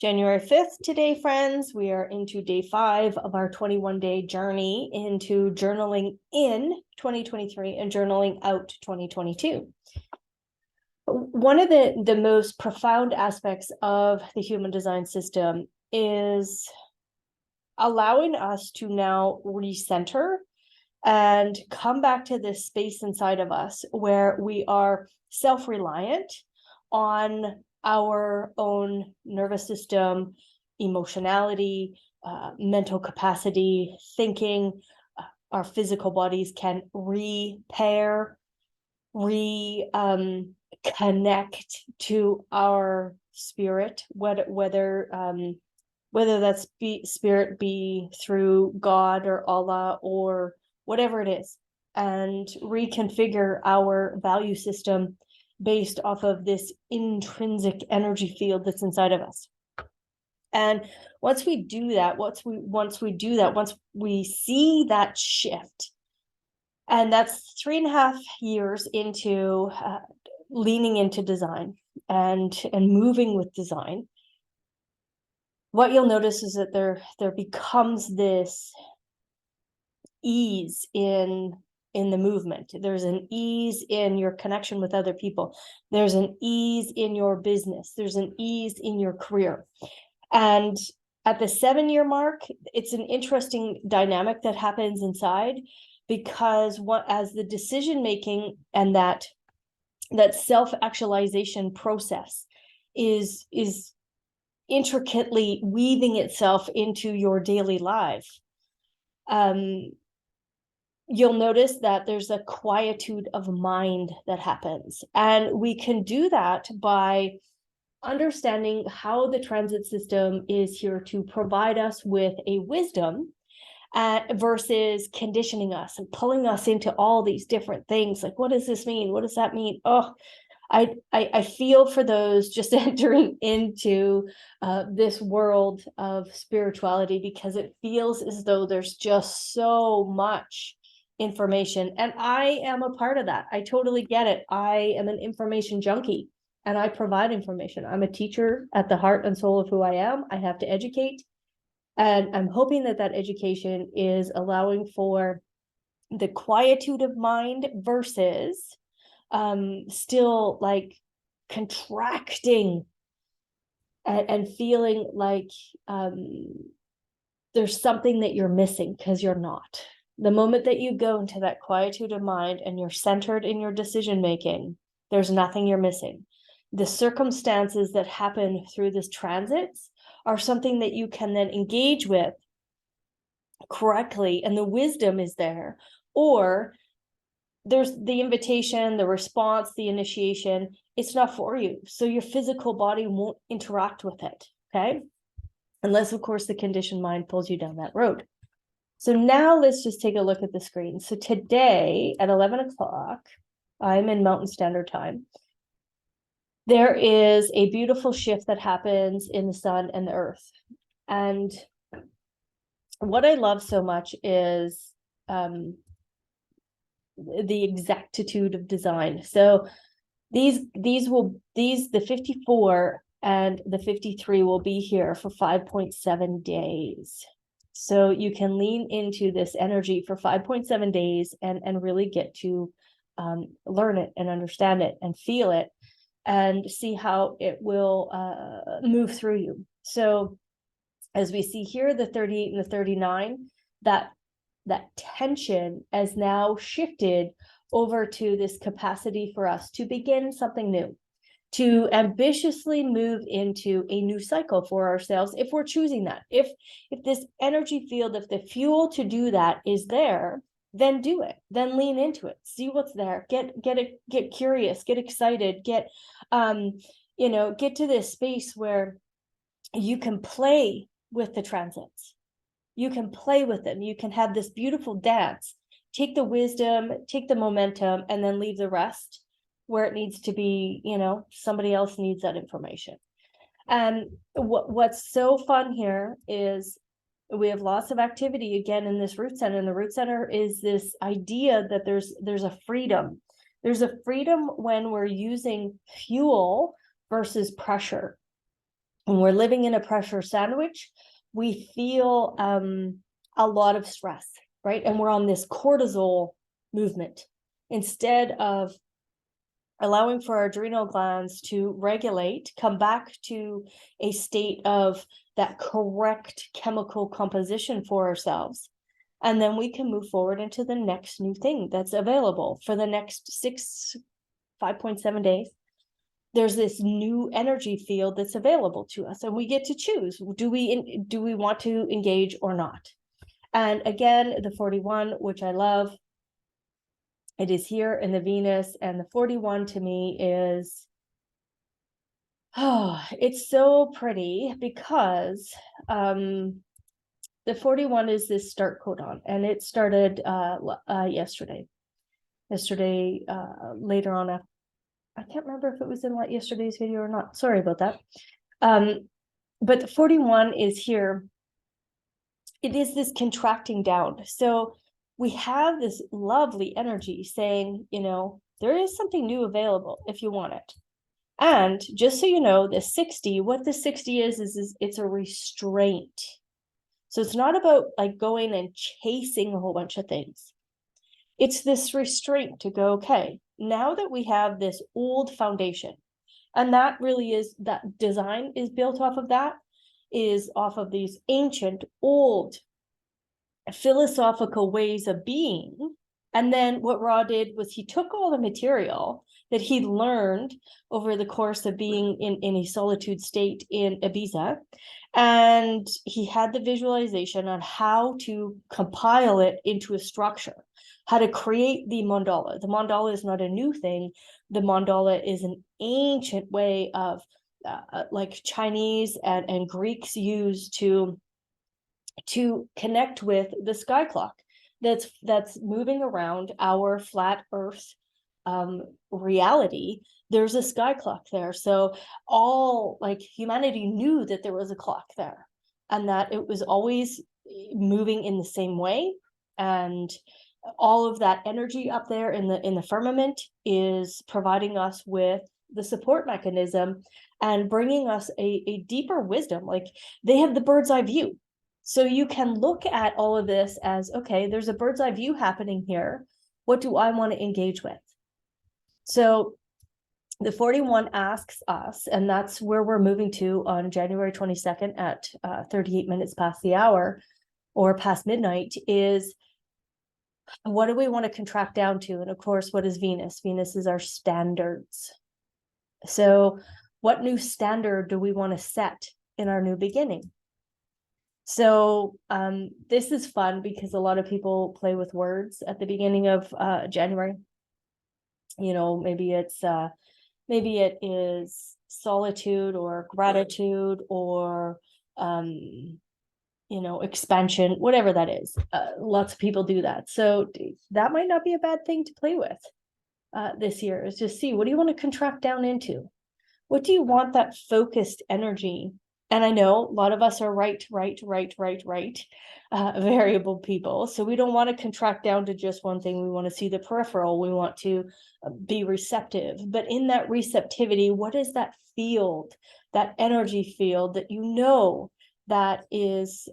January 5th today, friends. We are into day 5 of our 21-day journey into journaling in 2023 and journaling out 2022. One of the most profound aspects of the human design system is allowing us to now recenter and come back to this space inside of us where we are self-reliant on our own nervous system, emotionality, mental capacity, thinking. Our physical bodies can repair, connect to our spirit, whether that's spirit be through God or Allah or whatever it is, and reconfigure our value system based off of this intrinsic energy field that's inside of us. And once we see that shift, and that's 3.5 years into leaning into design and moving with design, what you'll notice is that there becomes this ease in the movement. There's an ease in your connection with other people. There's an ease in your business. There's an ease in your career. And at the 7-year mark, it's an interesting dynamic that happens inside, because as the decision making and that self-actualization process is intricately weaving itself into your daily life, you'll notice that there's a quietude of mind that happens. And we can do that by understanding how the transit system is here to provide us with a wisdom versus conditioning us and pulling us into all these different things. Like, what does this mean? What does that mean? Oh, I feel for those just entering into this world of spirituality, because it feels as though there's just so much information. And I am a part of that. I totally get it. I am an information junkie and I provide information. I'm a teacher at the heart and soul of who I am. I have to educate. And I'm hoping that education is allowing for the quietude of mind versus still like contracting and feeling like there's something that you're missing, because you're not. The moment that you go into that quietude of mind and you're centered in your decision making, there's nothing you're missing. The circumstances that happen through this transits are something that you can then engage with correctly, and the wisdom is there. Or there's the invitation, the response, the initiation. It's not for you. So your physical body won't interact with it, okay? Unless, of course, the conditioned mind pulls you down that road. So now let's just take a look at the screen. So today at 11 o'clock, I'm in Mountain Standard Time. There is a beautiful shift that happens in the sun and the earth. And what I love so much is the exactitude of design. So the 54 and the 53 will be here for 5.7 days. So you can lean into this energy for 5.7 days and really get to learn it and understand it and feel it and see how it will move through you. So as we see here, the 38 and the 39, that tension has now shifted over to this capacity for us to begin something new, to ambitiously move into a new cycle for ourselves, if we're choosing that. If this energy field, if the fuel to do that is there, then do it. Then lean into it. See what's there. Get curious. Get excited. Get to this space where you can play with the transits. You can play with them. You can have this beautiful dance. Take the wisdom, take the momentum, and then leave the rest where it needs to be. Somebody else needs that information. And what's so fun here is we have lots of activity again in this root center. And the root center is this idea that there's a freedom. There's a freedom when we're using fuel versus pressure. when we're living in a pressure sandwich, we feel a lot of stress, right? And we're on this cortisol movement instead of allowing for our adrenal glands to regulate, come back to a state of that correct chemical composition for ourselves. And then we can move forward into the next new thing that's available for the next 5.7 days. There's this new energy field that's available to us, and we get to choose. Do we want to engage or not? And again, the 41, which I love, it is here in the Venus, and the 41 to me is, oh, it's so pretty because the 41 is this start codon, and it started yesterday later on. I can't remember if it was in yesterday's video or not. Sorry about that. But the 41 is here. It is this contracting down. So we have this lovely energy saying, there is something new available if you want it. And just so you know, the 60, what the 60 is it's a restraint. So it's not about going and chasing a whole bunch of things. It's this restraint to go, okay, now that we have this old foundation, and that really is, that design is built off of that, is off of these ancient, old philosophical ways of being. And then what Ra did was he took all the material that he learned over the course of being in a solitude state in Ibiza, and he had the visualization on how to compile it into a structure, how to create the mandala. The mandala is not a new thing. The mandala is an ancient way of Chinese and Greeks used to connect with the sky clock that's moving around our flat earth reality. There's a sky clock there. So all humanity knew that there was a clock there, and that it was always moving in the same way. And all of that energy up there in the firmament is providing us with the support mechanism and bringing us a deeper wisdom. They have the bird's eye view. So you can look at all of this as, okay, there's a bird's eye view happening here. What do I want to engage with? So the 41 asks us, and that's where we're moving to on January 22nd at 38 minutes past the hour, or past midnight, is what do we want to contract down to? And of course, what is Venus? Venus is our standards. So what new standard do we want to set in our new beginning? So this is fun because a lot of people play with words at the beginning of January. Maybe it is solitude or gratitude or expansion, whatever that is. Lots of people do that. So that might not be a bad thing to play with this year, is just see, what do you want to contract down into? What do you want that focused energy? And I know a lot of us are right, variable people. So we don't want to contract down to just one thing. We want to see the peripheral. We want to be receptive. But in that receptivity, what is that field, that energy field that is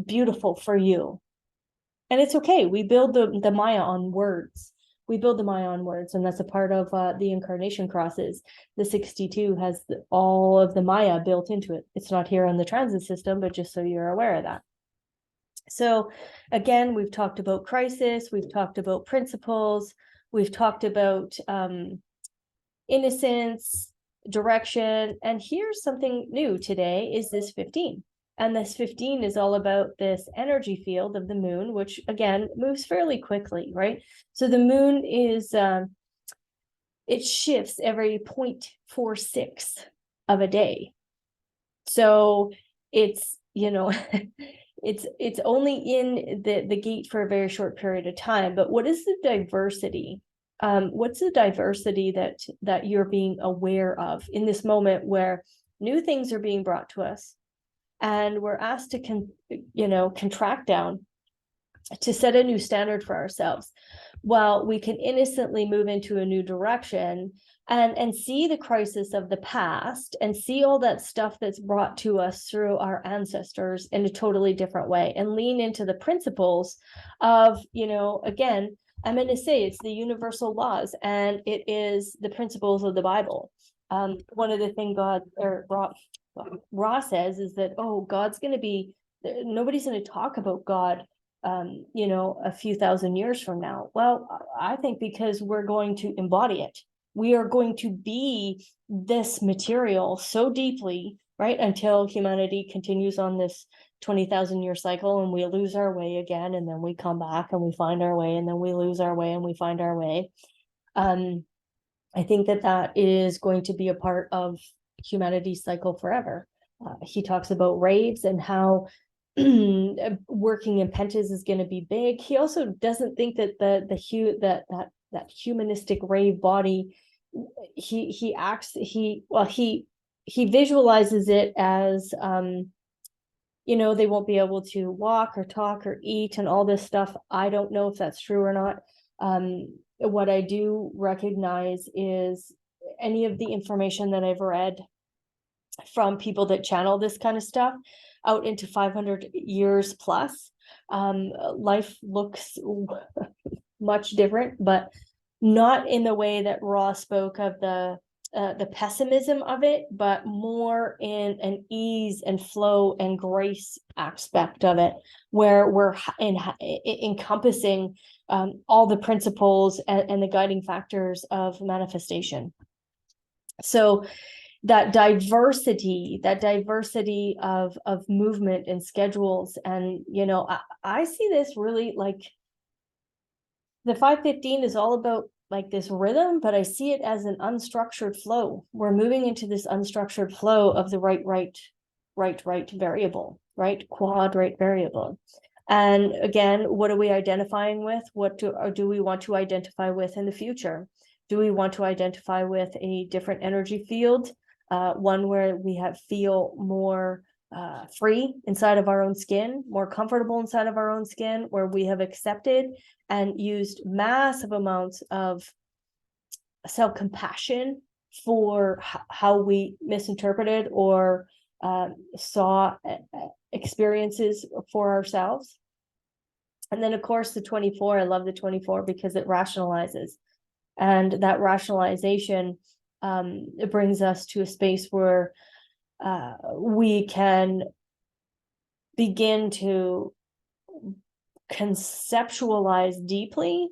beautiful for you? And it's okay. We build the Maya on words. And that's a part of the incarnation crosses. The 62 has all of the Maya built into it. It's not here on the transit system, but just so you're aware of that. So again, we've talked about crisis, we've talked about principles, we've talked about innocence, direction, and here's something new today is this 15. And this 15 is all about this energy field of the moon, which again moves fairly quickly, right? So the moon is, it shifts every 0.46 of a day. So it's, it's only in the gate for a very short period of time. But what is the diversity? What's the diversity that you're being aware of in this moment where new things are being brought to us? And we're asked to, contract down, to set a new standard for ourselves. While we can innocently move into a new direction, and see the crisis of the past and see all that stuff that's brought to us through our ancestors in a totally different way, and lean into the principles of, again, I'm going to say it's the universal laws, and it is the principles of the Bible. One of the things Ra says is that, God's going to be, nobody's going to talk about God a few thousand years from now. Well, I think because we're going to embody it. We are going to be this material so deeply, right, until humanity continues on this 20,000 year cycle, and we lose our way again, and then we come back and we find our way, and then we lose our way and we find our way. I think that is going to be a part of humanity's cycle forever. He talks about raves and how working in pentas is going to be big. He also doesn't think that that humanistic rave body, he visualizes it as they won't be able to walk or talk or eat and all this stuff. I don't know if that's true or not. What I do recognize is any of the information that I've read from people that channel this kind of stuff out into 500 years plus, life looks much different, but not in the way that Ra spoke of the pessimism of it, but more in an ease and flow and grace aspect of it, where we're encompassing all the principles and the guiding factors of manifestation. So that diversity of movement and schedules, and I see this really like the 515 is all about like this rhythm, but I see it as an unstructured flow. We're moving into this unstructured flow of the right variable, right? Quad right variable. And again, what are we identifying with? What do we want to identify with in the future? Do we want to identify with a different energy field? One where we feel more free inside of our own skin, more comfortable inside of our own skin, where we have accepted and used massive amounts of self-compassion for how we misinterpreted or saw experiences for ourselves. And then, of course, the 24, I love the 24 because it rationalizes. And that rationalization, it brings us to a space where we can begin to conceptualize deeply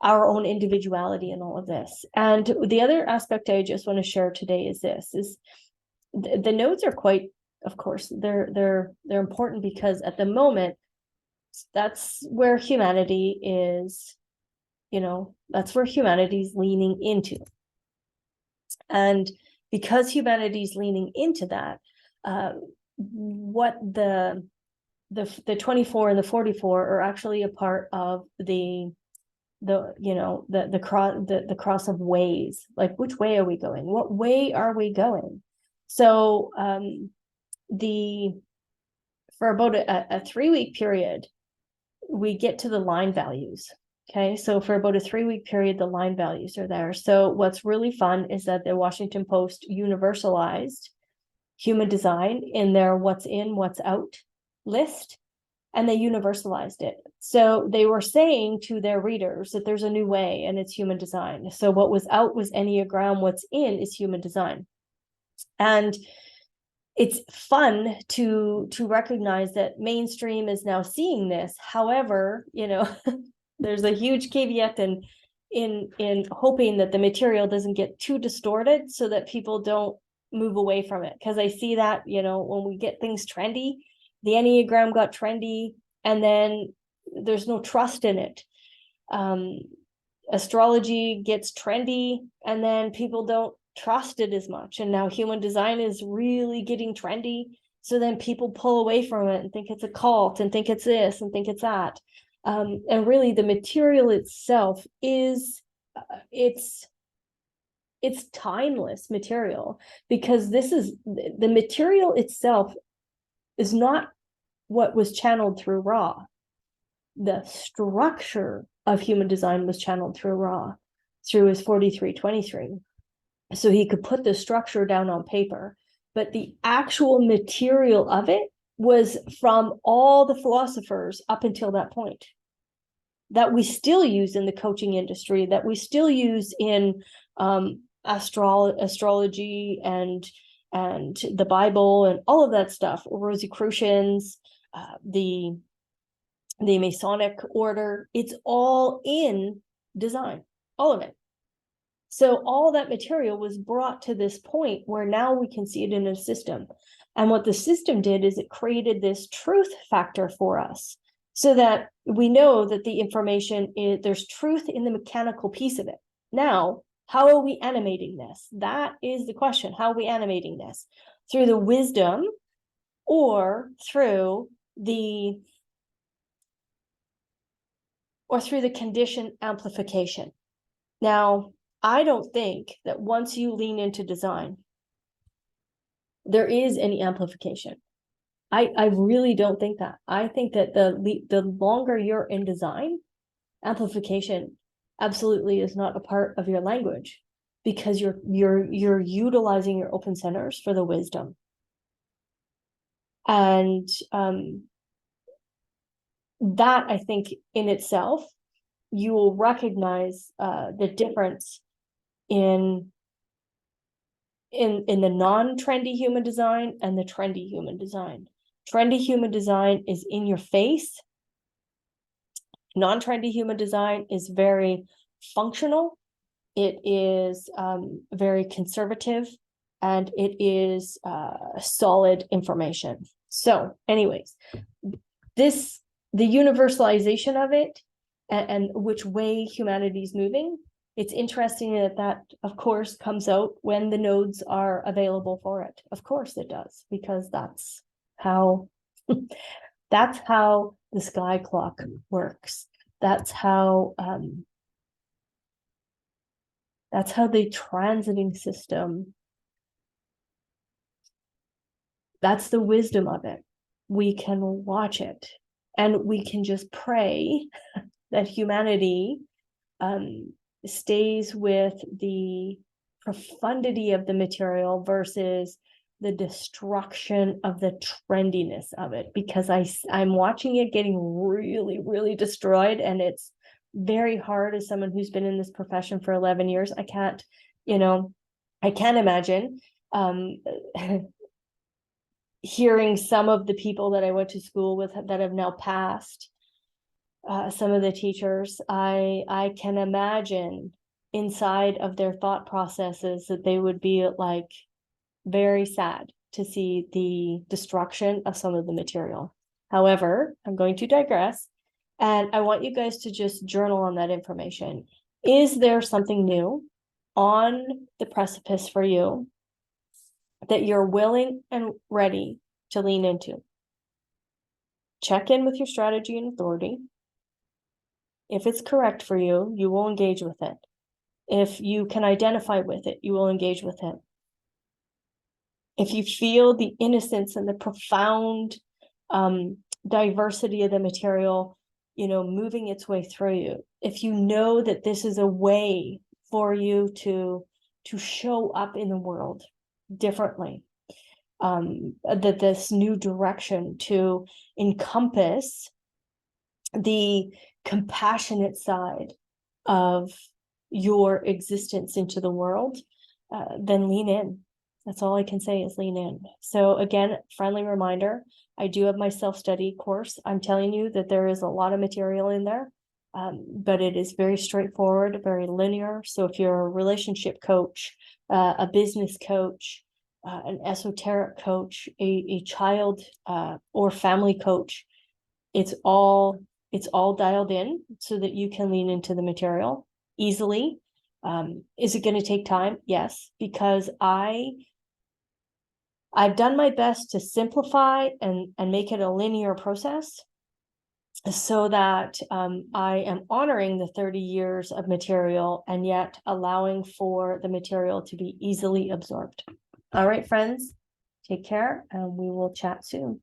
our own individuality in all of this. And the other aspect I just want to share today is the nodes are quite, of course, they're important because at the moment, that's where humanity is, that's where humanity's leaning into. And because humanity's leaning into that, what the 24 and the 44 are actually a part of the cross of ways. Like, which way are we going? What way are we going? So for about a 3-week period, we get to the line values. Okay, so for about a 3-week period, the line values are there. So what's really fun is that the Washington Post universalized human design in their what's in, what's out list, and they universalized it. So they were saying to their readers that there's a new way and it's human design. So what was out was Enneagram, what's in is human design. And it's fun to recognize that mainstream is now seeing this. However, there's a huge caveat in hoping that the material doesn't get too distorted so that people don't move away from it. Because I see that, when we get things trendy, the Enneagram got trendy, and then there's no trust in it. Astrology gets trendy, and then people don't trust it as much. And now human design is really getting trendy. So then people pull away from it and think it's a cult and think it's this and think it's that. And really the material itself is, it's timeless material, because this is the material itself is not what was channeled through Ra. The structure of human design was channeled through Ra. through his 4323. So he could put the structure down on paper, but the actual material of it was from all the philosophers up until that point, that we still use in the coaching industry, that we still use in astrology and the Bible and all of that stuff, Rosicrucians, the Masonic order. It's all in design, all of it. So all that material was brought to this point where now we can see it in a system. And what the system did is it created this truth factor for us, so that we know that the information is, there's truth in the mechanical piece of it. Now, how are we animating this? That is the question. How are we animating this? Through the wisdom or through the condition amplification? Now, I don't think that once you lean into design, there is any amplification. I really don't think that. I think that the longer you're in design, amplification absolutely is not a part of your language, because you're utilizing your open centers for the wisdom. And that, I think, in itself, you will recognize the difference in the non-trendy human design and the trendy human design. Trendy human design is in your face. Non-trendy human design is very functional. It is very conservative, and it is solid information. So anyways, the universalization of it and which way humanity is moving, it's interesting that of course comes out when the nodes are available for it. Of course it does, because that's how the sky clock works. That's how the transiting system, that's the wisdom of it. We can watch it, and we can just pray that humanity stays with the profundity of the material versus the destruction of the trendiness of it, because I'm watching it getting really, really destroyed. And it's very hard, as someone who's been in this profession for 11 years. I can't imagine hearing some of the people that I went to school with that have now passed, some of the teachers. I can imagine inside of their thought processes that they would be like very sad to see the destruction of some of the material. However, I'm going to digress, and I want you guys to just journal on that information. Is there something new on the precipice for you that you're willing and ready to lean into? Check in with your strategy and authority. If it's correct for you, you will engage with it. If you can identify with it, you will engage with it. If you feel the innocence and the profound diversity of the material, moving its way through you, if you know that this is a way for you to show up in the world differently, that this new direction to encompass the compassionate side of your existence into the world, then lean in. That's all I can say is lean in. So again, friendly reminder, I do have my self-study course. I'm telling you that there is a lot of material in there, but it is very straightforward, very linear. So if you're a relationship coach, a business coach, an esoteric coach, a child or family coach, it's all dialed in so that you can lean into the material easily. Is it going to take time? Yes, because I've done my best to simplify and make it a linear process, so that I am honoring the 30 years of material and yet allowing for the material to be easily absorbed. All right, friends, take care, and we will chat soon.